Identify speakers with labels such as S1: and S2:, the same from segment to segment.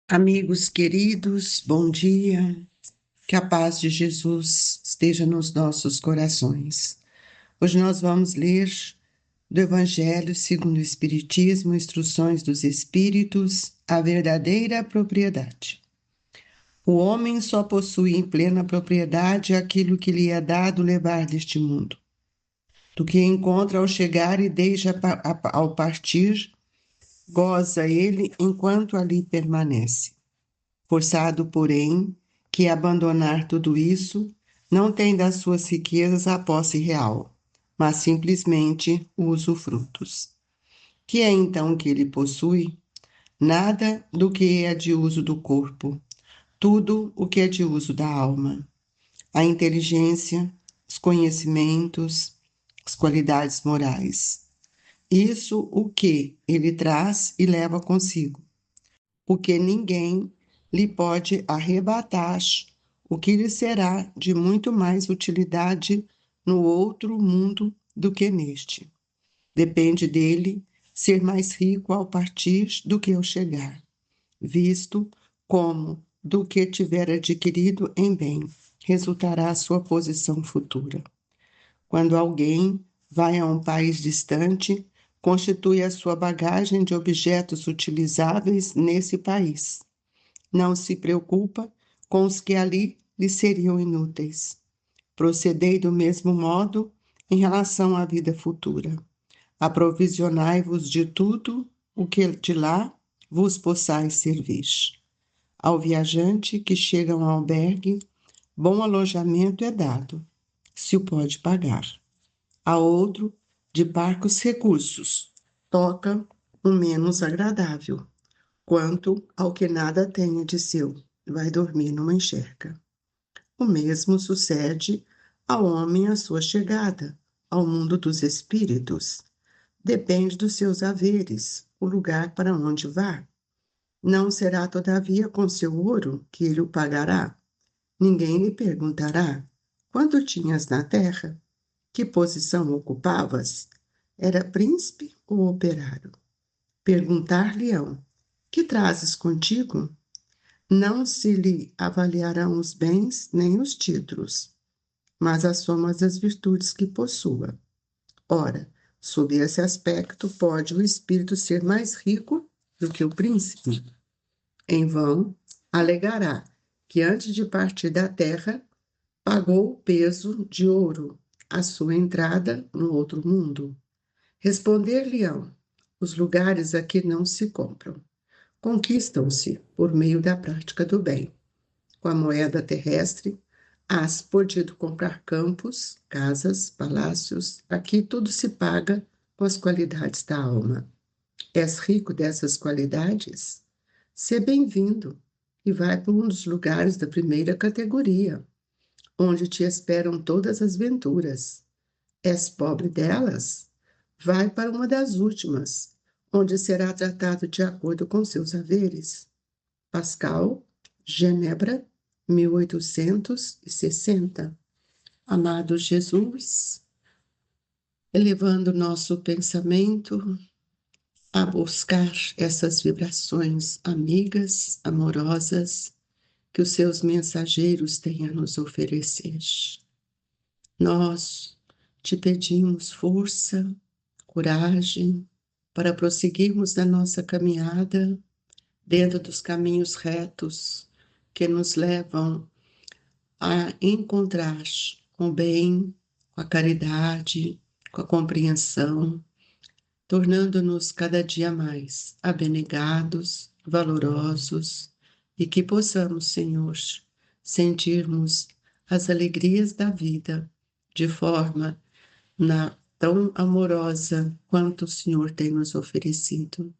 S1: Amigos queridos, bom dia. Que a paz de Jesus esteja nos nossos corações. Hoje nós vamos ler do Evangelho segundo o Espiritismo, Instruções dos Espíritos, a verdadeira propriedade. O homem só possui em plena propriedade aquilo que lhe é dado levar deste mundo. Do que encontra ao chegar e deixa ao partir, goza ele enquanto ali permanece. Forçado, porém, que abandonar tudo isso, não tem das suas riquezas a posse real, mas simplesmente usufrutos. Que é então que ele possui? Nada do que é de uso do corpo, tudo o que é de uso da alma. A inteligência, os conhecimentos, as qualidades morais. Isso o que ele traz e leva consigo. O que ninguém lhe pode arrebatar, o que lhe será de muito mais utilidade no outro mundo do que neste. Depende dele ser mais rico ao partir do que ao chegar, visto como do que tiver adquirido em bem resultará a sua posição futura. Quando alguém vai a um país distante, constitui a sua bagagem de objetos utilizáveis nesse país. Não se preocupa com os que ali lhe seriam inúteis. Procedei do mesmo modo em relação à vida futura. Aprovisionai-vos de tudo o que de lá vos possais servir. Ao viajante que chega a um albergue, bom alojamento é dado, se o pode pagar. A outro, de parcos recursos, toca o menos agradável, quanto ao que nada tenha de seu, vai dormir numa enxerga. O mesmo sucede ao homem à sua chegada ao mundo dos espíritos. Depende dos seus haveres, o lugar para onde vá. Não será, todavia, com seu ouro que ele o pagará. Ninguém lhe perguntará: quanto tinhas na terra? Que posição ocupavas? Era príncipe ou operário? Perguntar-lhe-ão: que trazes contigo? Não se lhe avaliarão os bens nem os títulos, mas a soma das virtudes que possua. Ora, sob esse aspecto, pode o espírito ser mais rico do que o príncipe? Em vão, alegará que antes de partir da terra, pagou o peso de ouro à sua entrada no outro mundo. Responder-lhe-ão: os lugares aqui não se compram, conquistam-se por meio da prática do bem. Com a moeda terrestre, has podido comprar campos, casas, palácios. Aqui tudo se paga com as qualidades da alma. És rico dessas qualidades? Sê bem-vindo e vai para um dos lugares da primeira categoria, onde te esperam todas as venturas. És pobre delas? Vai para uma das últimas, onde será tratado de acordo com seus haveres. Pascal, Genebra, 1860. Amado Jesus, elevando nosso pensamento a buscar essas vibrações amigas, amorosas, que os seus mensageiros têm a nos oferecer. Nós te pedimos força, coragem para prosseguirmos na nossa caminhada dentro dos caminhos retos que nos levam a encontrar com o bem, com a caridade, com a compreensão, tornando-nos cada dia mais abnegados, valorosos e que possamos, Senhor, sentirmos as alegrias da vida de forma tão amorosa quanto o Senhor tem nos oferecido.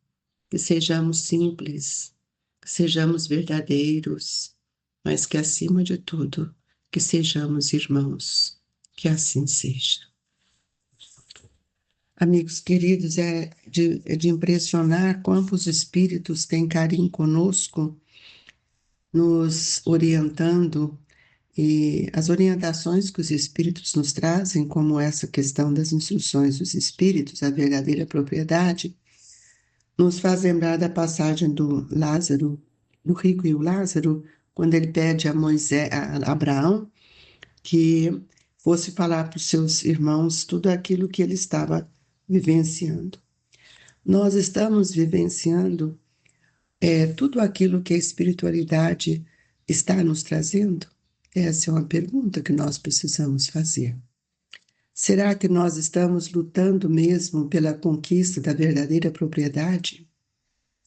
S1: Que sejamos simples, que sejamos verdadeiros, mas que, acima de tudo, que sejamos irmãos. Que assim seja. Amigos queridos, é de impressionar quanto os espíritos têm carinho conosco, nos orientando, e as orientações que os espíritos nos trazem, como essa questão das instruções dos espíritos, a verdadeira propriedade, nos faz lembrar da passagem do Lázaro do rico e o Lázaro, quando ele pede a Moisés, a Abraão, que fosse falar para os seus irmãos tudo aquilo que ele estava vivenciando. Nós estamos vivenciando tudo aquilo que a espiritualidade está nos trazendo? Essa é uma pergunta que nós precisamos fazer. Será que nós estamos lutando mesmo pela conquista da verdadeira propriedade?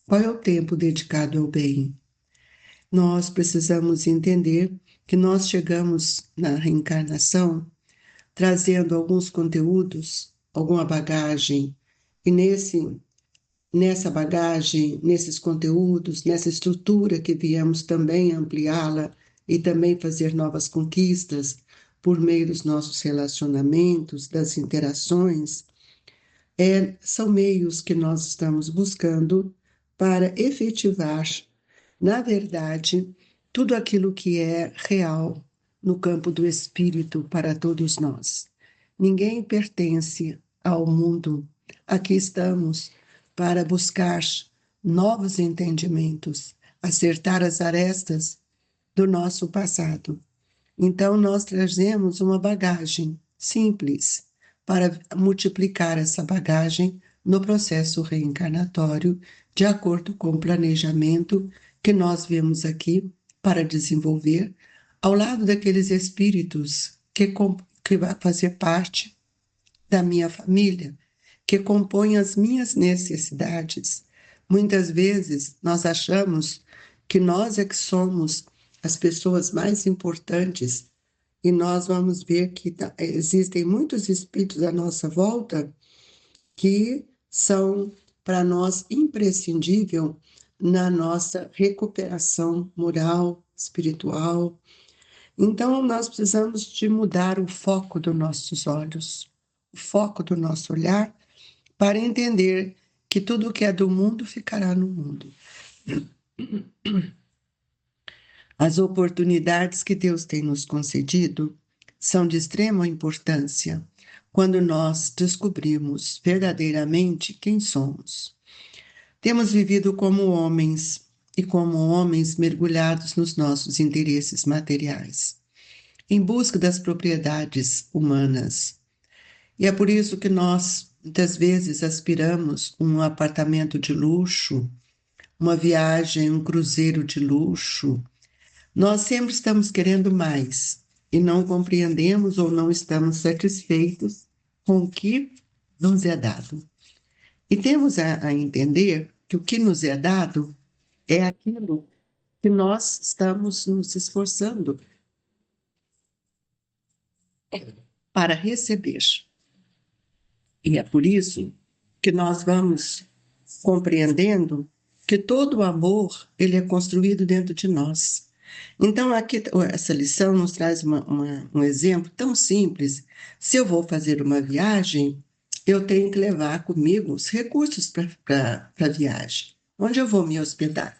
S1: Qual é o tempo dedicado ao bem? Nós precisamos entender que nós chegamos na reencarnação trazendo alguns conteúdos, alguma bagagem, e nessa bagagem, nesses conteúdos, nessa estrutura que viemos também ampliá-la e também fazer novas conquistas por meio dos nossos relacionamentos, das interações, são meios que nós estamos buscando para efetivar, na verdade, tudo aquilo que é real no campo do espírito para todos nós. Ninguém pertence ao mundo. Aqui estamos para buscar novos entendimentos, acertar as arestas do nosso passado. Então, nós trazemos uma bagagem simples para multiplicar essa bagagem no processo reencarnatório, de acordo com o planejamento que nós vemos aqui para desenvolver, ao lado daqueles espíritos que vai fazer parte da minha família, que compõem as minhas necessidades. Muitas vezes nós achamos que nós é que somos as pessoas mais importantes e nós vamos ver que existem muitos espíritos à nossa volta que são para nós imprescindível na nossa recuperação moral, espiritual. Então, nós precisamos de mudar o foco dos nossos olhos, o foco do nosso olhar, para entender que tudo o que é do mundo ficará no mundo. As oportunidades que Deus tem nos concedido são de extrema importância quando nós descobrimos verdadeiramente quem somos. Temos vivido como homens e como homens mergulhados nos nossos interesses materiais, em busca das propriedades humanas. E é por isso que nós, muitas vezes, aspiramos um apartamento de luxo, uma viagem, um cruzeiro de luxo. Nós sempre estamos querendo mais e não compreendemos ou não estamos satisfeitos com o que nos é dado. E temos a entender que o que nos é dado é aquilo que nós estamos nos esforçando para receber. E é por isso que nós vamos compreendendo que todo o amor ele é construído dentro de nós. Então, aqui, essa lição nos traz um exemplo tão simples. Se eu vou fazer uma viagem, eu tenho que levar comigo os recursos para a viagem. Onde eu vou me hospedar?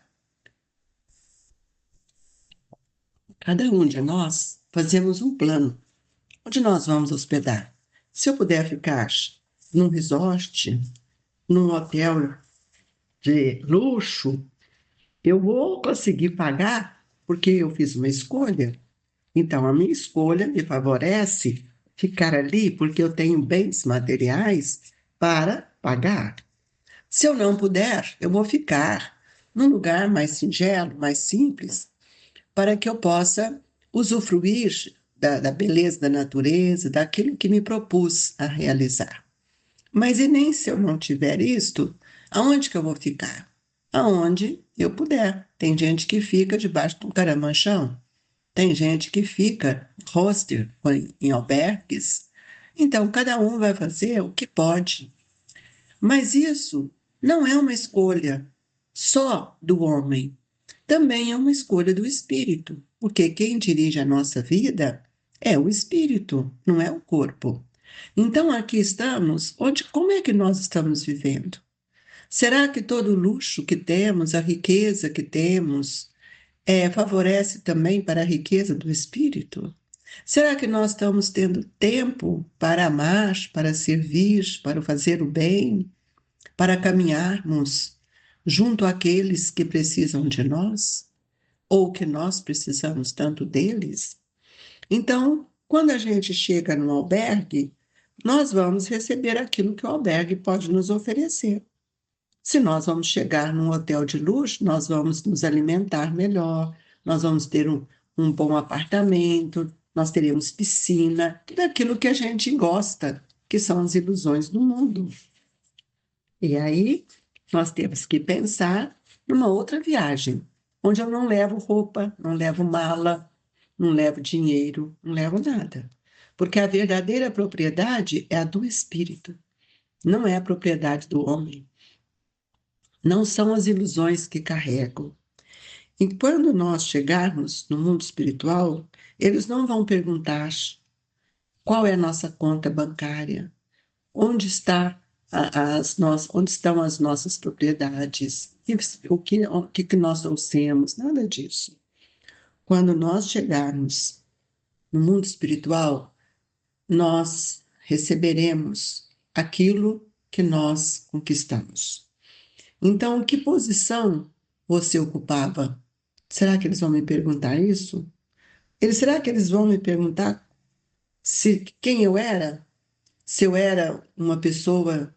S1: Cada um de nós fazemos um plano. Onde nós vamos hospedar? Se eu puder ficar num resort, num hotel de luxo, eu vou conseguir pagar porque eu fiz uma escolha. Então, a minha escolha me favorece ficar ali porque eu tenho bens materiais para pagar. Se eu não puder, eu vou ficar num lugar mais singelo, mais simples, para que eu possa usufruir da beleza da natureza, daquilo que me propus a realizar. Mas e nem se eu não tiver isto, aonde que eu vou ficar? Aonde eu puder. Tem gente que fica debaixo de um caramanchão. Tem gente que fica hostel em albergues. Então, cada um vai fazer o que pode. Mas isso não é uma escolha só do homem. Também é uma escolha do espírito. Porque quem dirige a nossa vida é o espírito, não é o corpo. Então, aqui estamos, como é que nós estamos vivendo? Será que todo o luxo que temos, a riqueza que temos, favorece também para a riqueza do espírito? Será que nós estamos tendo tempo para amar, para servir, para fazer o bem, para caminharmos junto àqueles que precisam de nós? ou que nós precisamos tanto deles. Então, quando a gente chega num albergue, nós vamos receber aquilo que o albergue pode nos oferecer. Se nós vamos chegar num hotel de luxo, nós vamos nos alimentar melhor, nós vamos ter um bom apartamento, nós teremos piscina, tudo aquilo que a gente gosta, que são as ilusões do mundo. E aí, nós temos que pensar numa outra viagem, onde eu não levo roupa, não levo mala, não levo dinheiro, não levo nada. Porque a verdadeira propriedade é a do espírito, não é a propriedade do homem. Não são as ilusões que carrego. E quando nós chegarmos no mundo espiritual, eles não vão perguntar qual é a nossa conta bancária, onde está onde estão as nossas propriedades, o que nós trouxemos, nada disso. Quando nós chegarmos no mundo espiritual, nós receberemos aquilo que nós conquistamos. Então, que posição você ocupava? Será que eles vão me perguntar isso? Será que eles vão me perguntar quem eu era? Se eu era uma pessoa,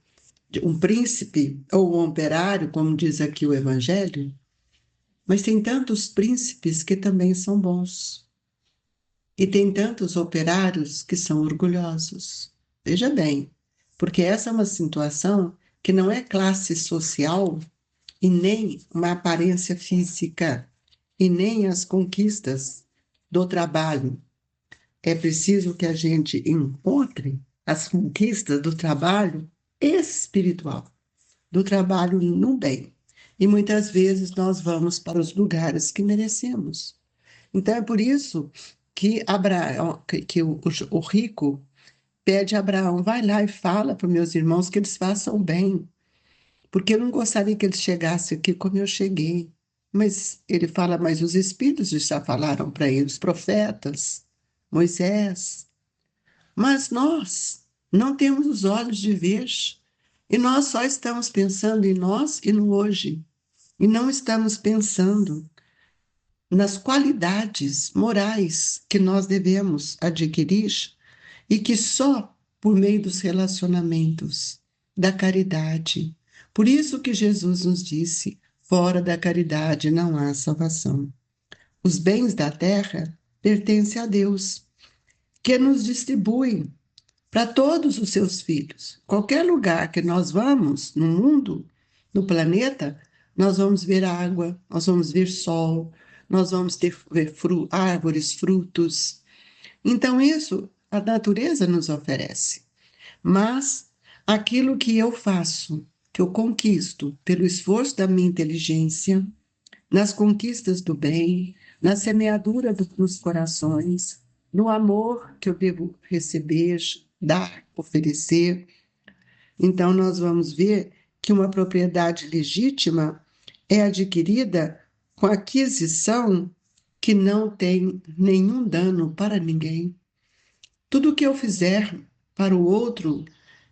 S1: um príncipe ou um operário, como diz aqui o Evangelho? Mas tem tantos príncipes que também são bons. E tem tantos operários que são orgulhosos. Veja bem, porque essa é uma situação que não é classe social e nem uma aparência física, e nem as conquistas do trabalho. É preciso que a gente encontre as conquistas do trabalho espiritual, do trabalho no bem. E muitas vezes nós vamos para os lugares que merecemos. Então é por isso que, o rico pede a Abraão, vai lá e fala para os meus irmãos que eles façam bem, porque eu não gostaria que eles chegassem aqui como eu cheguei. Mas ele fala, mas os espíritos já falaram para ele, os profetas, Moisés. Mas nós não temos os olhos de ver, e nós só estamos pensando em nós e no hoje, e não estamos pensando nas qualidades morais que nós devemos adquirir e que só por meio dos relacionamentos, da caridade. Por isso que Jesus nos disse: fora da caridade não há salvação. Os bens da terra pertencem a Deus, que nos distribui para todos os seus filhos. Qualquer lugar que nós vamos no mundo, no planeta, nós vamos ver água, nós vamos ver sol, nós vamos ver árvores, frutos. Então, isso a natureza nos oferece. Mas aquilo que eu faço, que eu conquisto pelo esforço da minha inteligência, nas conquistas do bem, na semeadura dos corações, no amor que eu devo receber, dar, oferecer. Então, nós vamos ver que uma propriedade legítima é adquirida com aquisição que não tem nenhum dano para ninguém. Tudo que eu fizer para o outro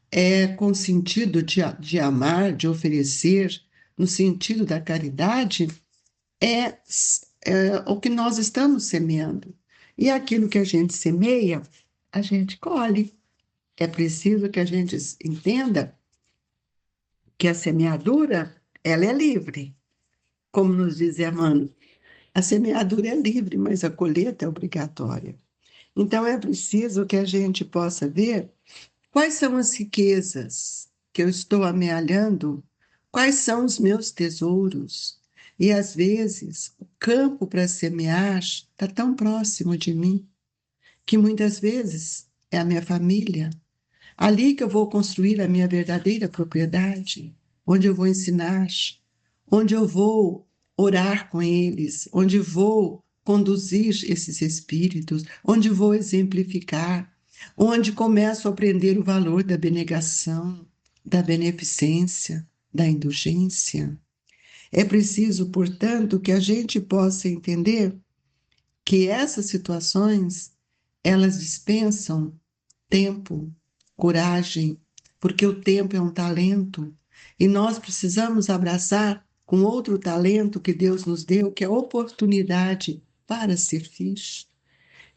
S1: é com sentido de amar, de oferecer, no sentido da caridade, é, é o que nós estamos semeando. E aquilo que a gente semeia, a gente colhe. É preciso que a gente entenda que a semeadura, ela é livre. Como nos diz Emmanuel, a semeadura é livre, mas a colheita é obrigatória. Então é preciso que a gente possa ver quais são as riquezas que eu estou amealhando, quais são os meus tesouros. E às vezes o campo para semear está tão próximo de mim, que muitas vezes é a minha família. Ali que eu vou construir a minha verdadeira propriedade, onde eu vou ensinar, onde eu vou orar com eles, onde vou conduzir esses espíritos, onde vou exemplificar, onde começo a aprender o valor da abnegação, da beneficência, da indulgência. É preciso, portanto, que a gente possa entender que essas situações, elas dispensam tempo, coragem, porque o tempo é um talento e nós precisamos abraçar com outro talento que Deus nos deu, que é a oportunidade para ser filhos.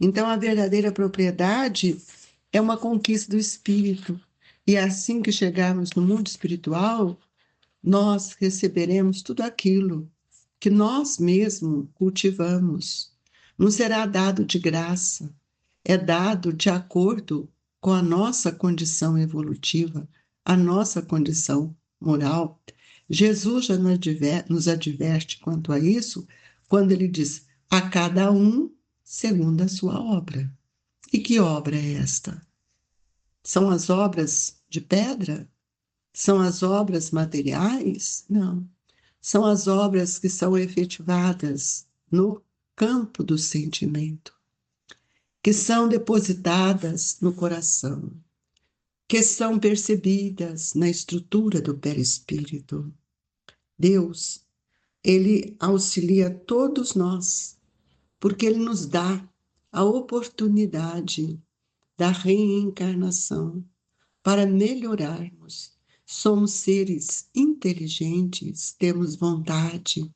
S1: Então, a verdadeira propriedade é uma conquista do espírito. E assim que chegarmos no mundo espiritual, nós receberemos tudo aquilo que nós mesmos cultivamos. Não será dado de graça, é dado de acordo com a nossa condição evolutiva, a nossa condição moral. Jesus já nos adverte quanto a isso, quando ele diz: a cada um segundo a sua obra. E que obra é esta? São as obras de pedra? São as obras materiais? Não. São as obras que são efetivadas no campo do sentimento, que são depositadas no coração, que são percebidas na estrutura do perispírito. Deus, ele auxilia todos nós, porque ele nos dá a oportunidade da reencarnação para melhorarmos. Somos seres inteligentes, temos vontade,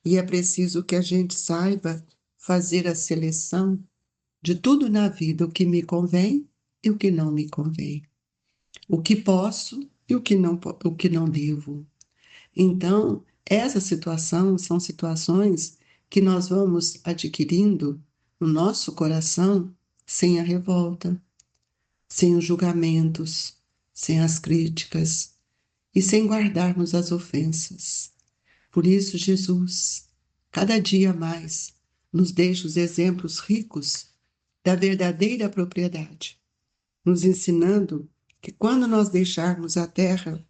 S1: e é preciso que a gente saiba fazer a seleção de tudo na vida, o que me convém e o que não me convém, o que posso e o que não devo. Então, essa situação são situações que nós vamos adquirindo no nosso coração sem a revolta, sem os julgamentos, sem as críticas e sem guardarmos as ofensas. Por isso, Jesus, cada dia mais, nos deixa os exemplos ricos da verdadeira propriedade, nos ensinando que quando nós deixarmos a terra,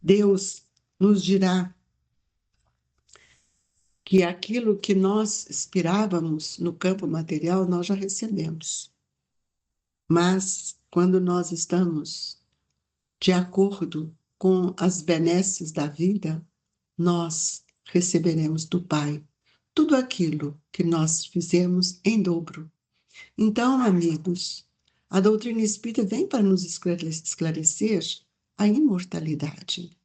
S1: Deus nos dirá que aquilo que nós esperávamos no campo material, nós já recebemos. Mas quando nós estamos de acordo com as benesses da vida, nós receberemos do Pai tudo aquilo que nós fizemos em dobro. Então, amigos, a doutrina espírita vem para nos esclarecer a imortalidade,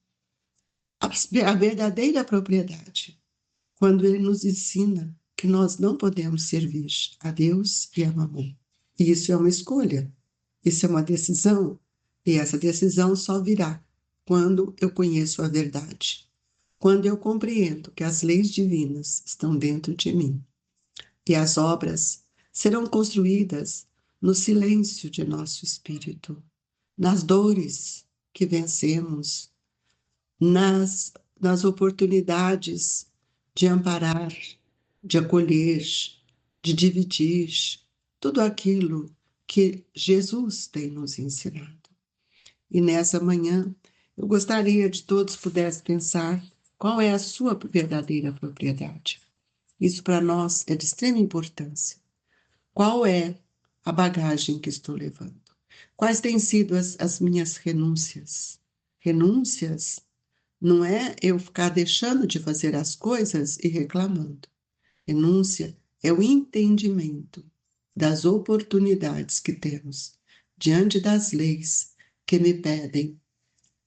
S1: a verdadeira propriedade, quando ele nos ensina que nós não podemos servir a Deus e a Mamon. E isso é uma escolha, isso é uma decisão, e essa decisão só virá quando eu conheço a verdade, quando eu compreendo que as leis divinas estão dentro de mim. E as obras serão construídas no silêncio de nosso espírito, nas dores que vencemos, nas oportunidades de amparar, de acolher, de dividir, tudo aquilo que Jesus tem nos ensinado. E nessa manhã, eu gostaria de todos pudessem pensar qual é a sua verdadeira propriedade. Isso para nós é de extrema importância. Qual é a bagagem que estou levando? Quais têm sido as minhas renúncias? Renúncias não é eu ficar deixando de fazer as coisas e reclamando. Renúncia é o entendimento das oportunidades que temos diante das leis que me pedem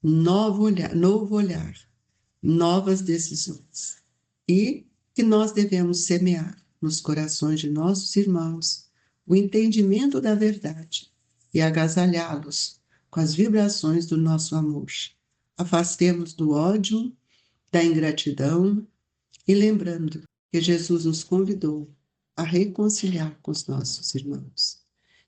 S1: novo olhar, novas decisões. E que nós devemos semear nos corações de nossos irmãos o entendimento da verdade e agasalhá-los com as vibrações do nosso amor. Afastemos do ódio, da ingratidão e lembrando que Jesus nos convidou a reconciliar com os nossos irmãos.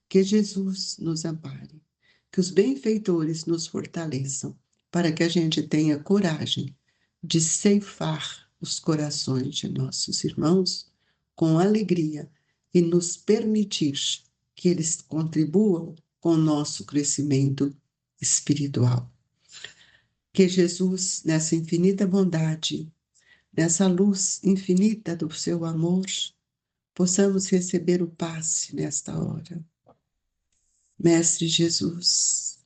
S1: Que Jesus nos ampare, que os benfeitores nos fortaleçam, para que a gente tenha coragem de ceifar os corações de nossos irmãos com alegria e nos permitir que eles contribuam com o nosso crescimento espiritual. Que Jesus, nessa infinita bondade, nessa luz infinita do seu amor, possamos receber o passe nesta hora. Mestre Jesus,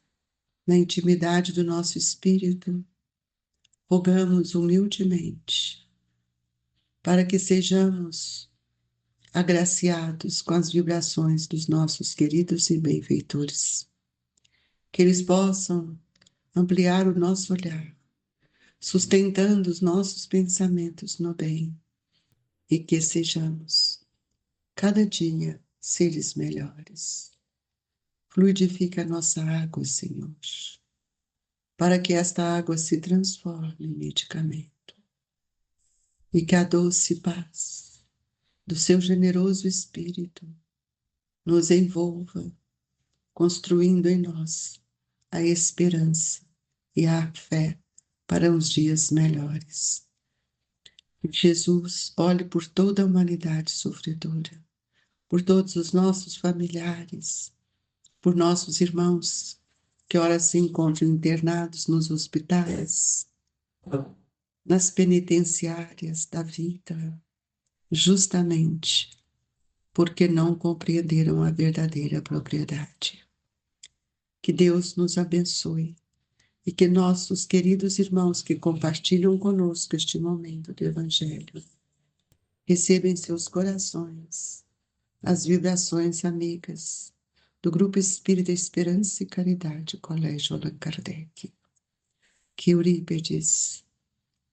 S1: na intimidade do nosso espírito, rogamos humildemente para que sejamos agraciados com as vibrações dos nossos queridos e benfeitores, que eles possam ampliar o nosso olhar sustentando os nossos pensamentos no bem e que sejamos, cada dia, seres melhores. Fluidifica a nossa água, Senhor, para que esta água se transforme em medicamento e que a doce paz do seu generoso Espírito nos envolva, construindo em nós a esperança e a fé para os dias melhores. Que Jesus olhe por toda a humanidade sofredora, por todos os nossos familiares, por nossos irmãos que ora se encontram internados nos hospitais, nas penitenciárias da vida, justamente porque não compreenderam a verdadeira propriedade. Que Deus nos abençoe e que nossos queridos irmãos que compartilham conosco este momento do Evangelho recebam em seus corações as vibrações amigas do Grupo Espírita Esperança e Caridade, Colégio Allan Kardec. Que Eurípedes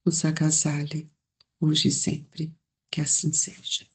S1: os agasalhe, hoje e sempre, que assim seja.